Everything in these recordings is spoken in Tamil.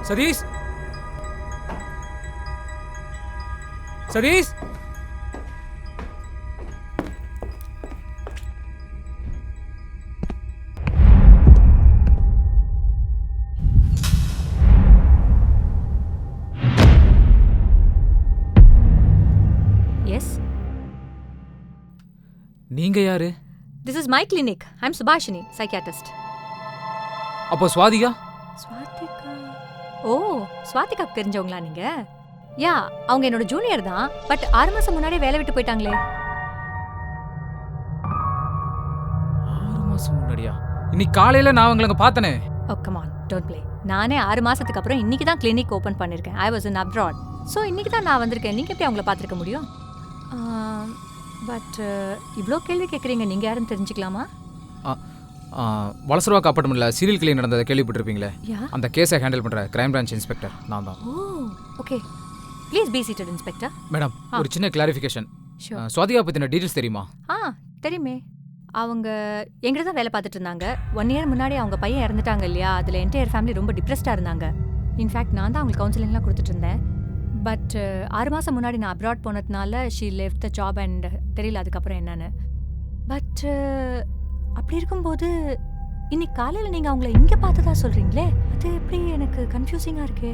சதீஷ் சதீஷ் எஸ், நீங்க யாரு? This is my clinic. I am Subhashini, psychiatrist. அப்போ சுவாதிகா? ஸ்வாதிகா? ஓ, ஸ்வாதிகாக்கு தெரிஞ்சவங்களா நீங்க? யா, அவங்க என்னோட ஜூனியர் தான். பட் 6 மாசம் முன்னாடியே வேலை விட்டு போயிட்டாங்களே. 6 மாசம் முன்னாடியா? இன்னைக்கு காலையில நான் அவங்களை பார்த்தனே. ஓ கம் ஆன், டோன்ட் ப்ளே. நானே 6 மாசத்துக்கு அப்புறம் இன்னைக்கு தான் கிளினிக் ஓபன் பண்ணிருக்கேன். I was in abroad. So இன்னைக்கு தான் நான் வந்திருக்கேன். நீங்க எப்படி அவங்கள பார்த்துருக்க முடியும்? பட் இவ்வளோ கேள்வி கேட்குறீங்க. நீங்க யாருன்னு தெரிஞ்சுக்கலாமா? வலசரவாக்கு அப்பார்ட்மெண்ட்ல சீரியல் கிளீன் நடந்ததை கேள்விப்பட்டிருப்பீங்களே, யா, அந்த கேஸை ஹேண்டில் பண்ற கிரைம் பிரான்ச் இன்ஸ்பெக்டர் நான் தான். Oh okay, please be seated inspector. Madam, ஒரு சின்ன கிளாரிஃபிகேஷன். ஷூர். சுவாதிகா பத்தின டீடைல்ஸ் தெரியுமா? தெரியுமே. அவங்க எங்கிட்ட தான் வேலை பார்த்துட்டு இருந்தாங்க. 1 இயர் முன்னாடி அவங்க பையன் இறந்துட்டாங்க இல்லையா? அதில் என்டையர் ஃபேமிலி ரொம்ப டிப்ரெஸ்டாக இருந்தாங்க. இன்ஃபேக்ட் நான் தான் அவங்களுக்கு கவுன்சிலிங்லாம் கொடுத்துட்டு இருந்தேன். பட் 6 மாதம் முன்னாடி நான் அப்ராட் போனதுனால she left the job and தெரியல அதுக்கப்புறம் என்னன்னு. பட் அப்படி இருக்கும்போது இன்னைக்கு காலையில் நீங்கள் அவங்கள இங்கே பார்த்ததா சொல்கிறீங்களே, அது எப்படி எனக்கு கன்ஃபியூசிங்காக இருக்கே.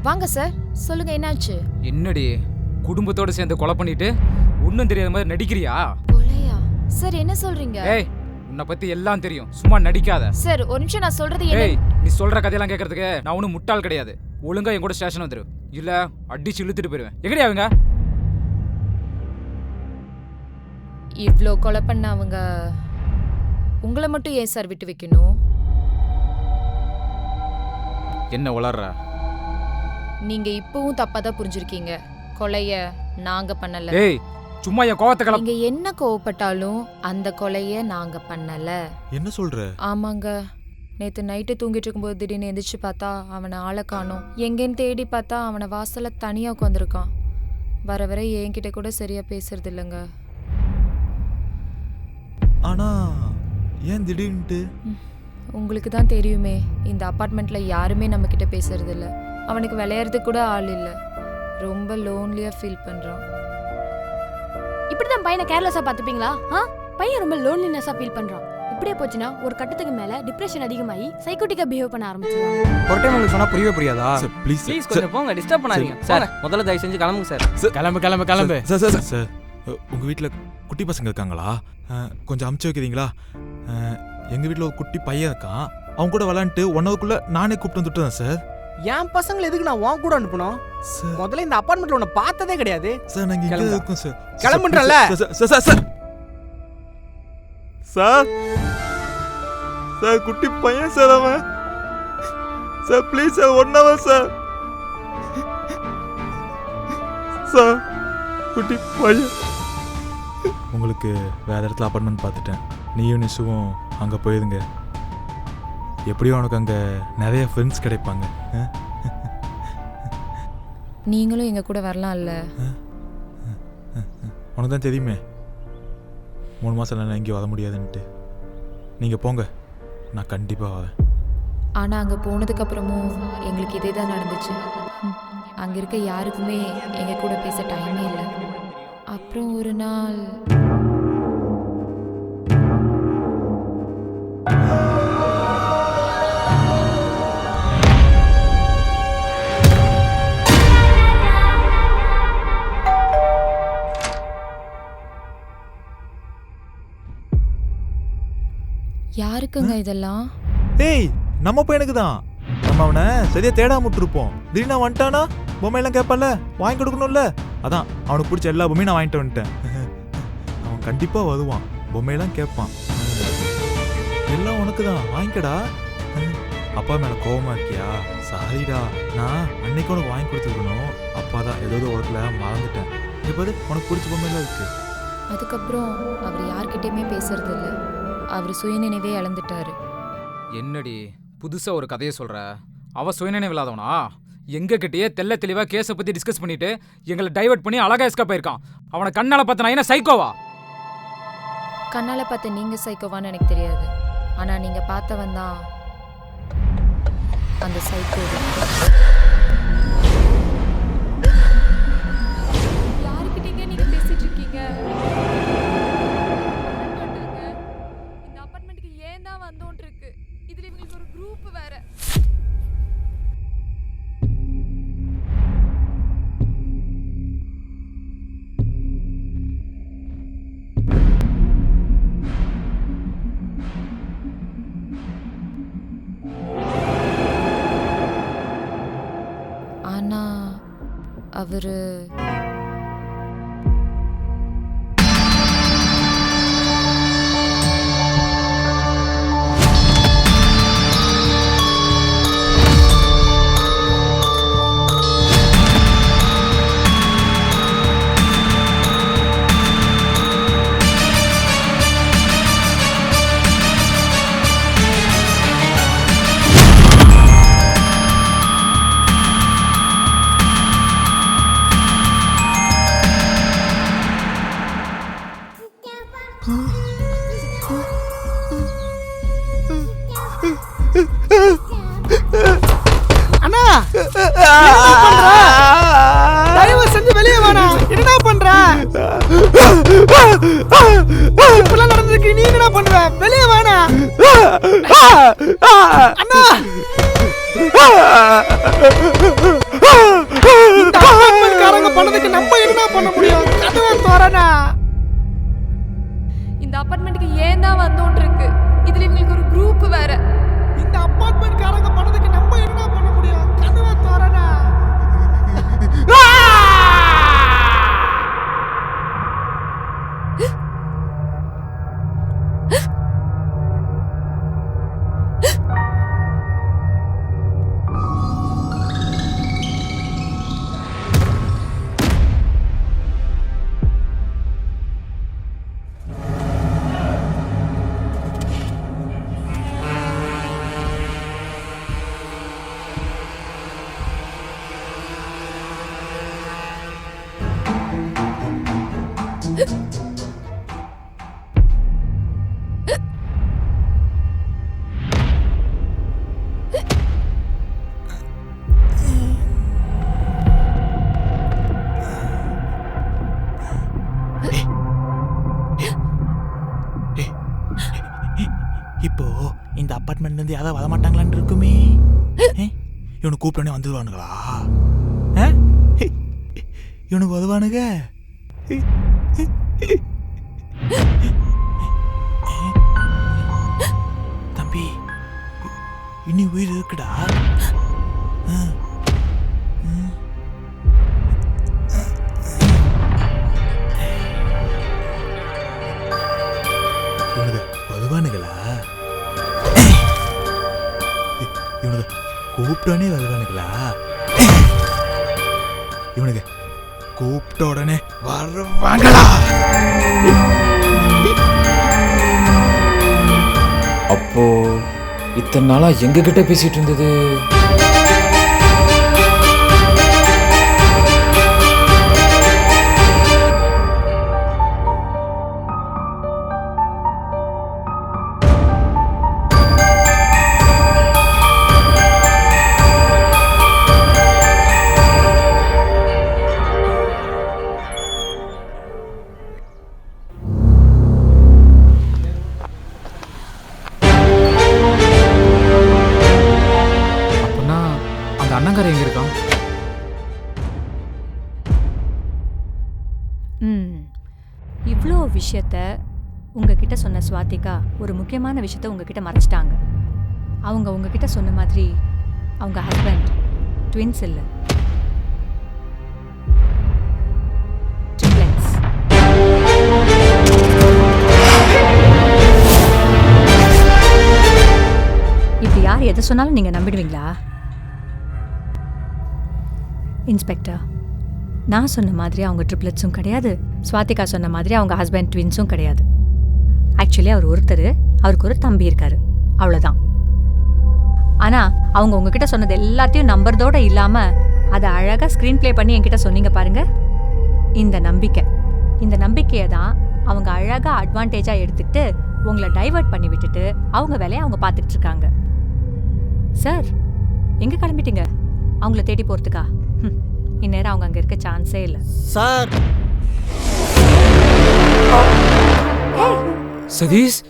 வாங்க சார், சொல்லுங்க என்னாச்சு? என்னடி குடும்பத்தோட சேர்ந்து கொலை பண்ணிட்டு ஒன்றும் தெரியாத மாதிரி நடிக்கிறியா? கொலையா? சார் என்ன சொல்றீங்க? ஏய், உன்னை பத்தி எல்லாம் தெரியும், சும்மா நடிக்காத. சார் ஒரு நிமிஷம், நான் சொல்றது ஏய், என்ன? நீ சொல்ற கதையெல்லாம் கேட்கறதுக்கு நான் ஒன்றும் முட்டாள் கிடையாது. ஒழுங்கா என் கூட ஸ்டேஷன் வந்துரு, இல்ல அடிச்சு இழுத்துட்டு போயிருவேன். எங்கடி அவங்க? இவ்ளோ கொலை பண்ண அவங்க உங்களை மட்டும் ஏன் சார் விட்டு வைக்கணும்? என்ன உளர்ற? நீங்க இப்பவும் தப்பா தான் புரிஞ்சிருக்கீங்க. கொலைய நாங்க பண்ணல. ஏய், சும்மா என் கோவத்தை கலப்பு. நீங்க என்ன கோவப்பட்டாலும் அந்த கொலைய நாங்க பண்ணல. என்ன சொல்ற? ஆமாங்க, நேத்து நைட்டு தூங்கிட்டு இருக்கும்போது திடீர்னு எந்திரிச்சு பார்த்தா அவனை ஆளை காணோம். எங்கேன்னு தேடி பார்த்தா அவனை வாசல்ல தனியா உட்காந்துருக்கான். வர வர என்கிட்ட கூட சரியா பேசுறது இல்லைங்க. ஆனா ஏன் திடீர்னுட்டு? உங்களுக்கு தான் தெரியுமே, இந்த அப்பார்ட்மெண்ட்ல யாருமே நம்ம கிட்ட பேசுறது இல்ல. அவனுக்கு விளையாடுறதுக்கு கூட ஆள் இல்ல. ரொம்ப லோன்லியா ஃபீல் பண்றான். இப்படிதான் பையனை கேர்லெஸ்ஸா பாத்துப்பீங்களா? பையன் ரொம்ப லோன்லினஸா ஃபீல் பண்றான். இப்படியே போச்சுன்னா ஒரு கட்டத்துக்கு மேல டிப்ரெஷன் அதிகமாகி சைக்கோட்டிக்கா பிஹேவ் பண்ண ஆரம்பிச்சிடுவாங்க. ஒரு டைம் உங்களுக்கு சொன்னா புரியவே புரியாதா? சார் ப்ளீஸ் ப்ளீஸ் கொஞ்சம் போங்க, டிஸ்டர்ப் பண்ணாதீங்க சார். முதல்ல தயவு செஞ்சு கிளம்புங்க சார். கிளம்பு கிளம்பு கிளம்பு. சார் சார் சார், உங்க வீட்ல குட்டி பசங்க இருக்காங்களா? கொஞ்சம் அமுச்சு வைக்கிறீங்களா? எங்க வீட்ல ஒரு குட்டி பையன் இருக்கான். அவன் கூட விளையாண்டுட்டு 1 ஹவர்க்குள்ள நானே கூப்பிட்டு வந்துட்டேன் சார். என் பசங்களை எதுக்கு நான் உன் கூட அனுப்பணும்? சார் முதல்ல இந்த அபார்ட்மெண்ட்ல உன்னை பார்த்ததே கிடையாது. சார் நாங்க இங்க கிளம்புடா. இருக்கோம் சார். கிளம்புன்றல. Sir sir sir sir sir sir குட்டி பையன் சார் அவன். Sir please sir 1 hour sir. Sir குட்டி பையன். உங்களுக்கு வேற இடத்துல அப்பார்ட்மெண்ட் பார்த்துட்டேன். நீயும் நிசுவும் அங்கே போயிருங்க. எப்படியும் உனக்கு அங்கே நிறைய ஃப்ரெண்ட்ஸ் கிடைப்பாங்க. நீங்களும் எங்க கூட வரலாம்ல? உனக்கு தான் தெரியுமே 3 மாதம் நான் எங்கேயும் வர முடியாதுன்ட்டு. நீங்கள் போங்க, நான் கண்டிப்பாக வரேன். ஆனா அங்க போனதுக்கு அப்புறமும் எங்களுக்கு இதே தான் நடந்துச்சு. அங்க இருக்க யாருக்குமே எங்க கூட பேச டைமே இல்லை. அப்புறம் ஒரு நாள் யாருக்குங்க இதெல்லாம்? ஏய், நம்ம பையனுக்கு தான். நம்ம அவனை சரியா தேடாம விட்டுருப்போம். திடீர்னு வந்துட்டானா பொம்மையெல்லாம் கேட்பான்ல, வாங்கி கொடுக்கணும்ல. அதான் அவனுக்கு பிடிச்ச எல்லா பொம்மையும் நான் வாங்கிட்டு வந்துட்டேன். அவன் கண்டிப்பாக வருவான், பொம்மையெல்லாம் கேட்பான். எல்லாம் உனக்கு தான், வாங்கிக்கடா. அப்பா மேலே கோவமா இருக்கியா? சாரிடா, நான் அன்னைக்கு உனக்கு வாங்கி கொடுத்துருக்கணும். அப்பா தான் ஏதாவது ஒர்க்கில் மறந்துட்டேன். இங்கே பாரு, உனக்கு பிடிச்ச பொம்மையெல்லாம் இருக்கு. அதுக்கப்புறம் அவர் யார்கிட்டயுமே பேசுறது இல்லை. அவர் சுயநினைவே இழந்துட்டாரு. என்னடி புதுசா ஒரு கதையை சொல்ற? அவ சுயநினைவு இல்லாதவனா? எங்க கிட்டயே தெல்ல தெளிவா கேஸை பத்தி டிஸ்கஸ் பண்ணிட்டு எங்களை டைவர்ட் பண்ணி அழகா எஸ்கேப் ஆயிருக்கான். அவனை கண்ணால பார்த்த நான் என்ன சைக்கோவா? கண்ணால் பார்த்த நீங்கள் சைக்கோவான்னு எனக்கு தெரியாது, ஆனால் நீங்கள் பார்த்தவன் தான் அந்த சைக்கோ. யாருக்கிட்டீங்க நீங்க பேசிட்டு இருக்கீங்க? இந்த அபார்ட்மெண்ட்டுக்கு ஏன் தான் வந்தோன்னு இருக்கு. இதுல இவங்களுக்கு ஒரு குரூப் வேற. ஆனா அவரு அண்ணா தயவு செஞ்சு வெளியே வாடா. என்னடா பண்ற? இப்பெல்லாம் நடந்திருக்கு, நீ என்னடா பண்ற? வெளியே வாடா அண்ணா. இந்த அபார்ட்மெண்ட்காரங்க பண்ணதுக்கு நம்ம என்னடா பண்ண முடியும்? கதவை திறனா. இந்த அபார்ட்மெண்ட்டுக்கு ஏன் தான் வந்தோன்னு இருக்கு. இதுல இவங்களுக்கு ஒரு குரூப் வேற. இந்த அபார்ட்மெண்ட்காரங்க பண்ணதுக்கு நம்ம என்னடா பண்ண முடியும்? கதவை திறனா. இப்போ இந்த அப்பார்ட்மெண்ட்ல இருந்து யாராவது வரமாட்டாங்களான்னு இருக்குமே. இவனு கூப்பிட்டோன்னே வந்துடுவானுங்களா? இவனுக்கு வருவானுங்க. தம்பி இனி உயிர் இருக்குடா. இவனுக்கு வருவானுங்களா? இவனுக்கு கூப்பிட்டோடனே வருவானுங்களா? இவனுக்கு கூப்பிட்ட உடனே வருவாங்களா? அப்போ இத்தனை நாளா எங்க கிட்ட பேசிட்டு இருந்தது? அண்ணங்கார எங்க இருக்கான்? இவ்வளோ விஷயத்த உங்ககிட்ட சொன்ன ஸ்வாதிகா ஒரு முக்கியமான விஷயத்த உங்ககிட்ட மறைச்சிட்டாங்க. அவங்க உங்ககிட்ட சொன்ன மாதிரி அவங்க ஹஸ்பண்ட் ட்வின்ஸ் இல்லை, ட்ரிப்ளெட்ஸ். இப்படி யார் எதை சொன்னாலும் நீங்க நம்பிடுவீங்களா? இன்ஸ்பெக்டர், நான் சொன்ன மாதிரி அவங்க ட்ரிப்ளெட்ஸும் கிடையாது, ஸ்வாதிகா சொன்ன மாதிரி அவங்க ஹஸ்பண்ட் ட்வின்ஸும் கிடையாது. ஆக்சுவலி அவர் ஒருத்தர், அவருக்கு ஒரு தம்பி இருக்காரு, அவ்வளோதான். ஆனால் அவங்க உங்ககிட்ட சொன்னது எல்லாத்தையும் நம்புறதோடு இல்லாமல் அதை அழகாக ஸ்க்ரீன் ப்ளே பண்ணி என்கிட்ட சொன்னீங்க பாருங்க. இந்த நம்பிக்கையை தான் அவங்க அழகா அட்வான்டேஜா எடுத்துக்கிட்டு உங்களை டைவர்ட் பண்ணி விட்டுட்டு அவங்க வேலையை அவங்க பார்த்துட்டு இருக்காங்க. சார் எங்க கிளம்பிட்டீங்க? அவங்கள தேடி போறதுக்கா? இந்நேரம் அவங்க அங்க இருக்க சான்ஸே இல்லை. சார் சதீஷ்,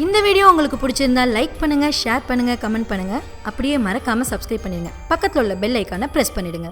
இந்த வீடியோ உங்களுக்கு பிடிச்சிருந்தா லைக் பண்ணுங்க, ஷேர் பண்ணுங்க, கமெண்ட் பண்ணுங்க. அப்படியே மறக்காம சப்ஸ்கிரைப் பண்ணிடுங்க. பக்கத்துல உள்ள பெல் ஐகானை பிரஸ் பண்ணிடுங்க.